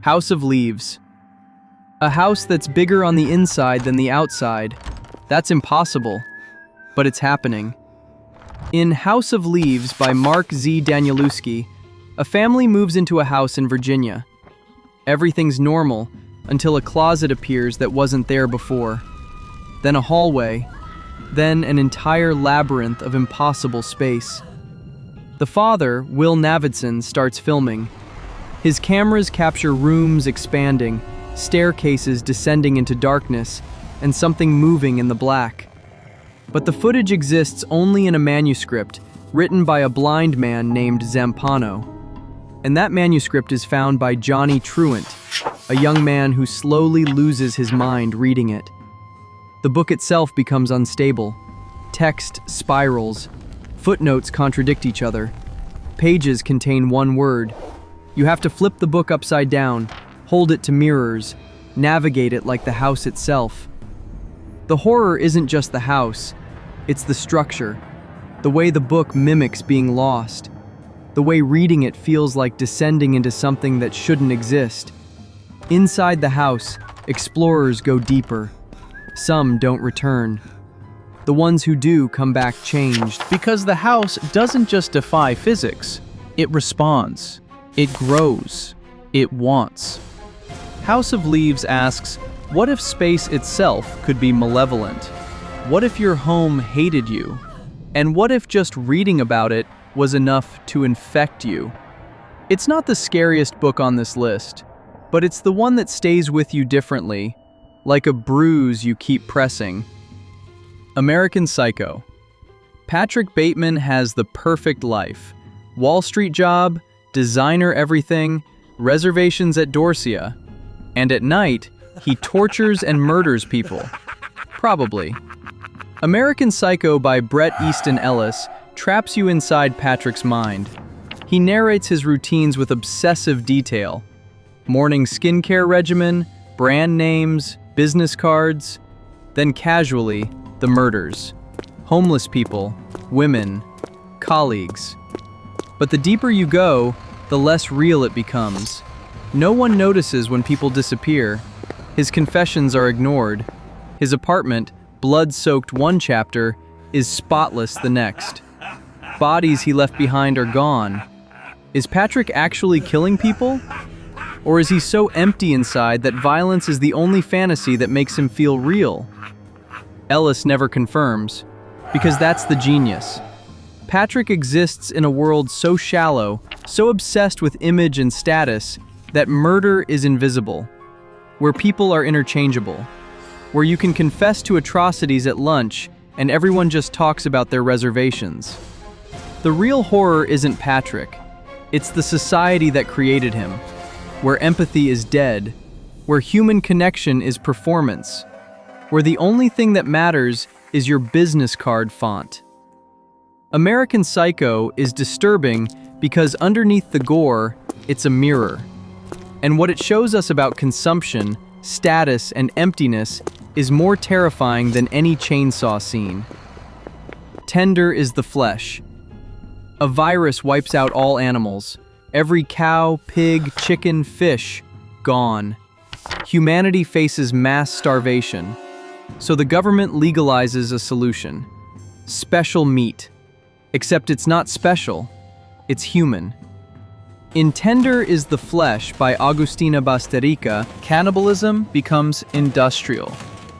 House of Leaves. A house that's bigger on the inside than the outside. That's impossible, but it's happening. In House of Leaves by Mark Z. Danielewski, a family moves into a house in Virginia. Everything's normal until a closet appears that wasn't there before. Then a hallway, then an entire labyrinth of impossible space. The father, Will Navidson, starts filming. His cameras capture rooms expanding, staircases descending into darkness, and something moving in the black. But the footage exists only in a manuscript written by a blind man named Zampano. And that manuscript is found by Johnny Truant, a young man who slowly loses his mind reading it. The book itself becomes unstable. Text spirals. Footnotes contradict each other. Pages contain one word. You have to flip the book upside down, hold it to mirrors, navigate it like the house itself. The horror isn't just the house, it's the structure, the way the book mimics being lost, the way reading it feels like descending into something that shouldn't exist. Inside the house, explorers go deeper. Some don't return. The ones who do come back changed. Because the house doesn't just defy physics, it responds. It grows. It wants. House of Leaves asks, what if space itself could be malevolent? What if your home hated you? And what if just reading about it was enough to infect you? It's not the scariest book on this list, but it's the one that stays with you differently, like a bruise you keep pressing. American Psycho. Patrick Bateman has the perfect life. Wall Street job, designer everything, reservations at Dorsia. And at night, he tortures and murders people. Probably. American Psycho by Bret Easton Ellis traps you inside Patrick's mind. He narrates his routines with obsessive detail. Morning skincare regimen, brand names, business cards. Then casually, the murders. Homeless people, women, colleagues. But the deeper you go, the less real it becomes. No one notices when people disappear. His confessions are ignored. His apartment, blood-soaked one chapter, is spotless the next. Bodies he left behind are gone. Is Patrick actually killing people? Or is he so empty inside that violence is the only fantasy that makes him feel real? Ellis never confirms, because that's the genius. Patrick exists in a world so shallow, so obsessed with image and status, that murder is invisible, where people are interchangeable, where you can confess to atrocities at lunch and everyone just talks about their reservations. The real horror isn't Patrick, it's the society that created him, where empathy is dead, where human connection is performance, where the only thing that matters is your business card font. American Psycho is disturbing because underneath the gore, it's a mirror. And what it shows us about consumption, status, and emptiness is more terrifying than any chainsaw scene. Tender is the flesh. A virus wipes out all animals. Every cow, pig, chicken, fish, gone. Humanity faces mass starvation. So the government legalizes a solution. Special meat. Except it's not special, it's human. In Tender is the Flesh by Agustina Basterica, cannibalism becomes industrial.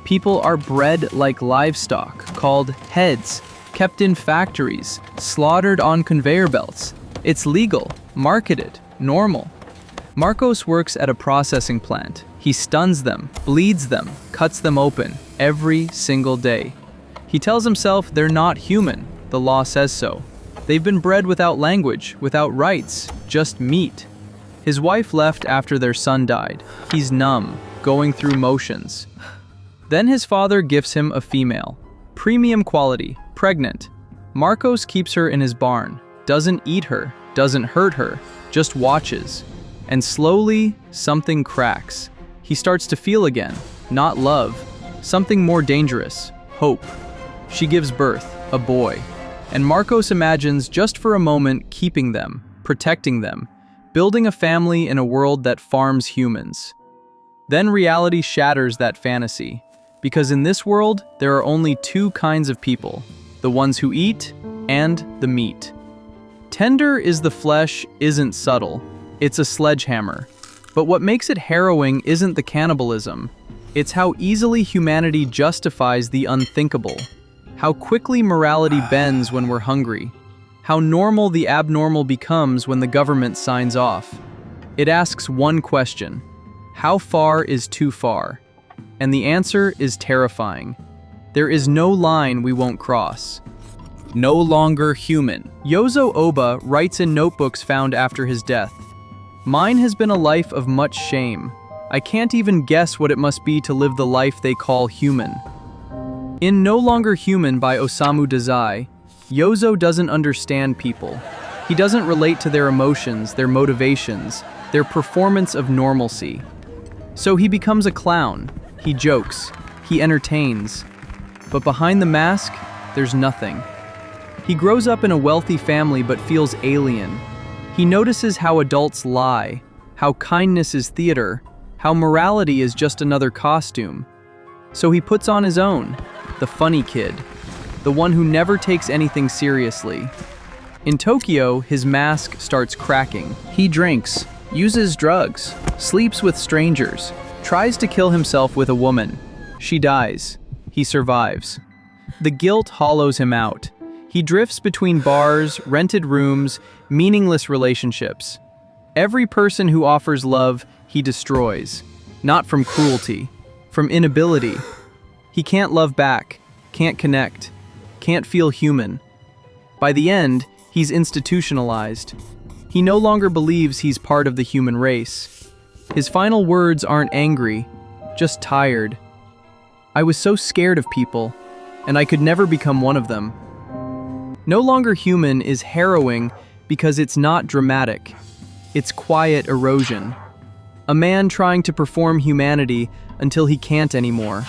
People are bred like livestock, called heads, kept in factories, slaughtered on conveyor belts. It's legal, marketed, normal. Marcos works at a processing plant. He stuns them, bleeds them, cuts them open, every single day. He tells himself they're not human. The law says so. They've been bred without language, without rights, just meat. His wife left after their son died. He's numb, going through motions. Then his father gifts him a female. Premium quality, pregnant. Marcos keeps her in his barn, doesn't eat her, doesn't hurt her, just watches. And slowly, something cracks. He starts to feel again, not love, something more dangerous, hope. She gives birth, a boy. And Marcos imagines just for a moment keeping them, protecting them, building a family in a world that farms humans. Then reality shatters that fantasy, because in this world, there are only two kinds of people, the ones who eat and the meat. Tender is the flesh isn't subtle, it's a sledgehammer. But what makes it harrowing isn't the cannibalism, it's how easily humanity justifies the unthinkable, how quickly morality bends when we're hungry, how normal the abnormal becomes when the government signs off. It asks one question: how far is too far? And the answer is terrifying. There is no line we won't cross. No longer human. Yozo Oba writes in notebooks found after his death, "Mine has been a life of much shame. I can't even guess what it must be to live the life they call human." In No Longer Human by Osamu Dazai, Yozo doesn't understand people. He doesn't relate to their emotions, their motivations, their performance of normalcy. So he becomes a clown. He jokes. He entertains. But behind the mask, there's nothing. He grows up in a wealthy family but feels alien. He notices how adults lie, how kindness is theater, how morality is just another costume. So he puts on his own, the funny kid, the one who never takes anything seriously. In Tokyo, his mask starts cracking. He drinks, uses drugs, sleeps with strangers, tries to kill himself with a woman. She dies. He survives. The guilt hollows him out. He drifts between bars, rented rooms, meaningless relationships. Every person who offers love, he destroys. Not from cruelty, from inability. He can't love back, can't connect, can't feel human. By the end, he's institutionalized. He no longer believes he's part of the human race. His final words aren't angry, just tired. "I was so scared of people, and I could never become one of them." No Longer Human is harrowing because it's not dramatic. It's quiet erosion. A man trying to perform humanity until he can't anymore.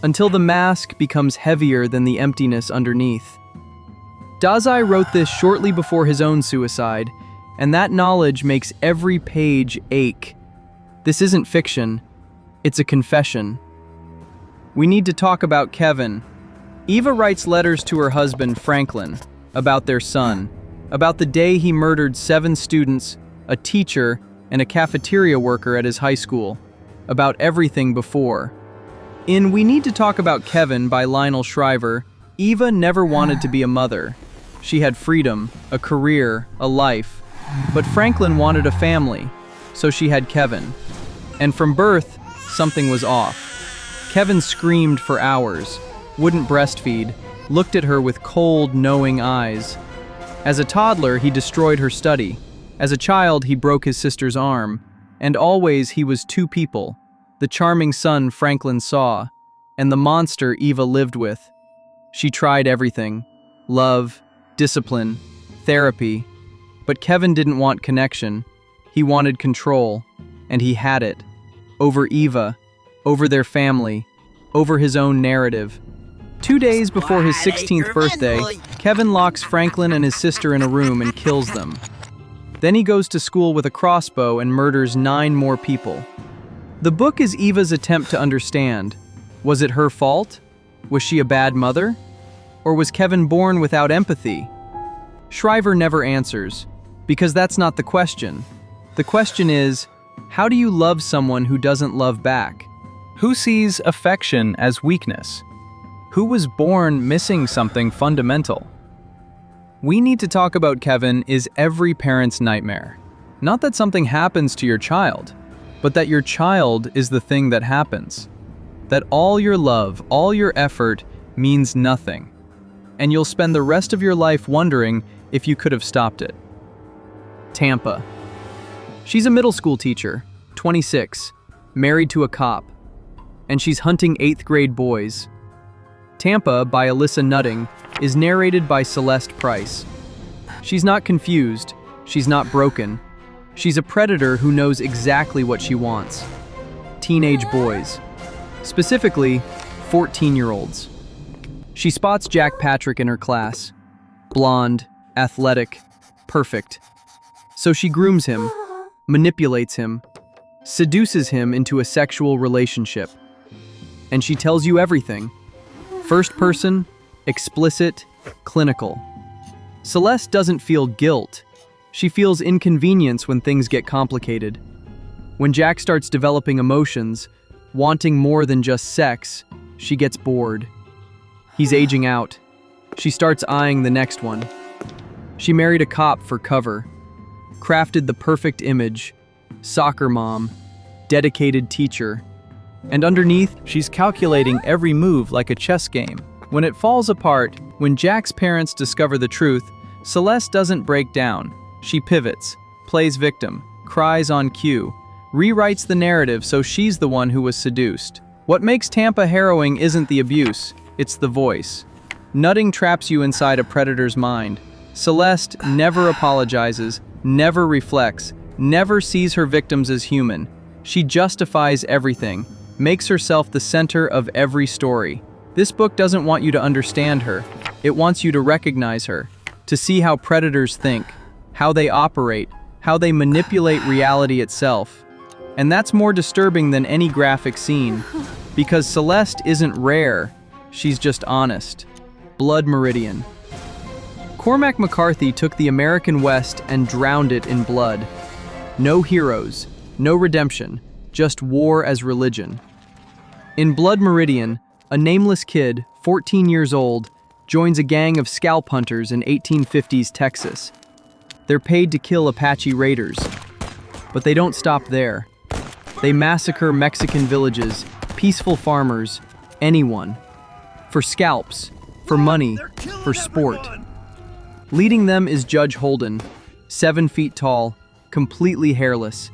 Until the mask becomes heavier than the emptiness underneath. Dazai wrote this shortly before his own suicide, and that knowledge makes every page ache. This isn't fiction, it's a confession. We need to talk about Kevin. Eva writes letters to her husband, Franklin, about their son, about the day he murdered 7 students, a teacher, and a cafeteria worker at his high school, about everything before. In We Need to Talk About Kevin by Lionel Shriver, Eva never wanted to be a mother. She had freedom, a career, a life. But Franklin wanted a family, so she had Kevin. And from birth, something was off. Kevin screamed for hours, wouldn't breastfeed, looked at her with cold, knowing eyes. As a toddler, he destroyed her study. As a child, he broke his sister's arm. And always he was two people, the charming son Franklin saw, and the monster Eva lived with. She tried everything: love, discipline, therapy. But Kevin didn't want connection. He wanted control, and he had it. Over Eva, over their family, over his own narrative. 2 days before his 16th birthday, Kevin locks Franklin and his sister in a room and kills them. Then he goes to school with a crossbow and murders 9 more people. The book is Eva's attempt to understand. Was it her fault? Was she a bad mother? Or was Kevin born without empathy? Shriver never answers, because that's not the question. The question is, how do you love someone who doesn't love back? Who sees affection as weakness? Who was born missing something fundamental? We Need to Talk About Kevin is every parent's nightmare. Not that something happens to your child, but that your child is the thing that happens. That all your love, all your effort means nothing. And you'll spend the rest of your life wondering if you could have stopped it. Tampa. She's a middle school teacher, 26, married to a cop, and she's hunting 8th grade boys. Tampa, by Alyssa Nutting, is narrated by Celeste Price. She's not confused, she's not broken. She's a predator who knows exactly what she wants. Teenage boys. Specifically, 14-year-olds. She spots Jack Patrick in her class. Blonde, athletic, perfect. So she grooms him, manipulates him, seduces him into a sexual relationship. And she tells you everything. First person, explicit, clinical. Celeste doesn't feel guilt. She feels inconvenience when things get complicated. When Jack starts developing emotions, wanting more than just sex, she gets bored. He's aging out. She starts eyeing the next one. She married a cop for cover, crafted the perfect image, soccer mom, dedicated teacher, and underneath, She's calculating every move like a chess game. When it falls apart, when Jack's parents discover the truth, Celeste doesn't break down. She pivots, plays victim, cries on cue, rewrites the narrative so she's the one who was seduced. What makes Tampa harrowing isn't the abuse, it's the voice. Nutting traps you inside a predator's mind. Celeste never apologizes, never reflects, never sees her victims as human. She justifies everything, makes herself the center of every story. This book doesn't want you to understand her. It wants you to recognize her, to see how predators think, how they operate, how they manipulate reality itself. And that's more disturbing than any graphic scene, because Celeste isn't rare, she's just honest. Blood Meridian. Cormac McCarthy took the American West and drowned it in blood. No heroes, no redemption, just war as religion. In Blood Meridian, a nameless kid, 14 years old, joins a gang of scalp hunters in 1850s Texas. They're paid to kill Apache raiders, but they don't stop there. They massacre Mexican villages, peaceful farmers, anyone. For scalps, for money, for sport. Leading them is Judge Holden, 7 feet tall, completely hairless,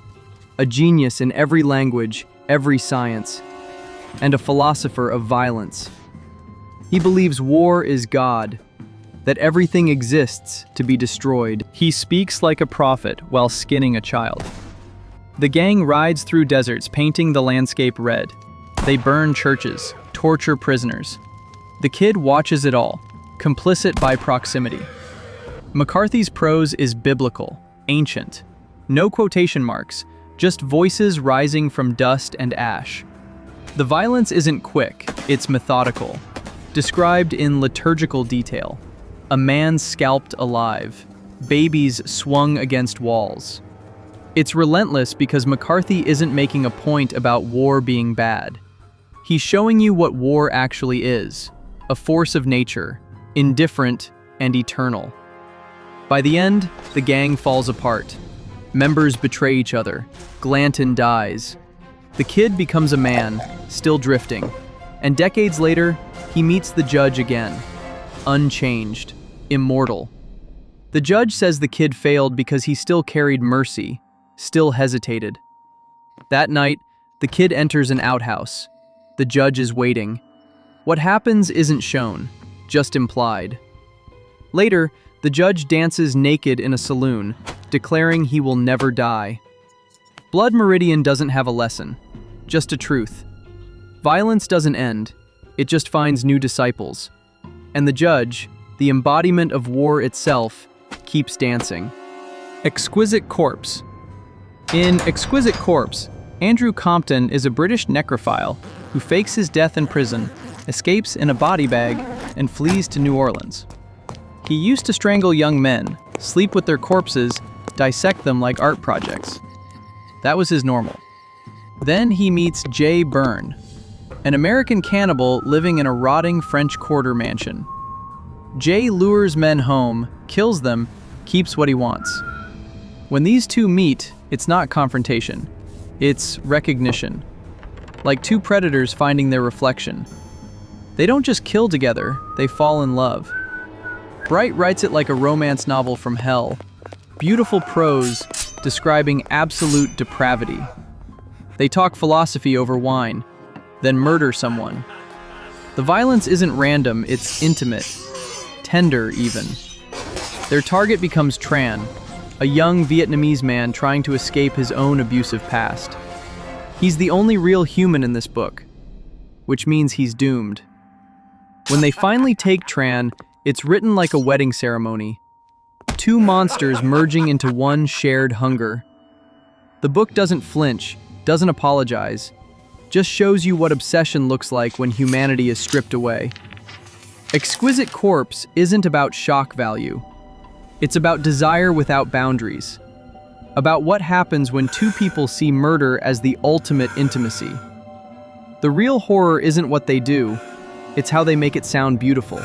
a genius in every language, every science, and a philosopher of violence. He believes war is God, that everything exists to be destroyed. He speaks like a prophet while skinning a child. The gang rides through deserts painting the landscape red. They burn churches, torture prisoners. The kid watches it all, complicit by proximity. McCarthy's prose is biblical, ancient. No quotation marks, just voices rising from dust and ash. The violence isn't quick, it's methodical, described in liturgical detail. A man scalped alive, babies swung against walls. It's relentless because McCarthy isn't making a point about war being bad. He's showing you what war actually is, a force of nature, indifferent and eternal. By the end, the gang falls apart. Members betray each other. Glanton dies. The kid becomes a man, still drifting. And decades later, he meets the judge again. Unchanged. Immortal. The judge says the kid failed because he still carried mercy, still hesitated. That night, the kid enters an outhouse. The judge is waiting. What happens isn't shown, just implied. Later, the judge dances naked in a saloon, declaring he will never die. Blood Meridian doesn't have a lesson, just a truth. Violence doesn't end, it just finds new disciples. And the judge, the embodiment of war itself, keeps dancing. Exquisite Corpse. In Exquisite Corpse, Andrew Compton is a British necrophile who fakes his death in prison, escapes in a body bag, and flees to New Orleans. He used to strangle young men, sleep with their corpses, dissect them like art projects. That was his normal. Then he meets Jay Byrne, an American cannibal living in a rotting French Quarter mansion. Jay lures men home, kills them, keeps what he wants. When these two meet, it's not confrontation. It's recognition. Like two predators finding their reflection. They don't just kill together, they fall in love. Bright writes it like a romance novel from hell. Beautiful prose, describing absolute depravity. They talk philosophy over wine, then murder someone. The violence isn't random, it's intimate. Tender, even. Their target becomes Tran, a young Vietnamese man trying to escape his own abusive past. He's the only real human in this book, which means he's doomed. When they finally take Tran, it's written like a wedding ceremony. Two monsters merging into one shared hunger. The book doesn't flinch, doesn't apologize, just shows you what obsession looks like when humanity is stripped away. Exquisite Corpse isn't about shock value. It's about desire without boundaries. About what happens when two people see murder as the ultimate intimacy. The real horror isn't what they do, it's how they make it sound beautiful.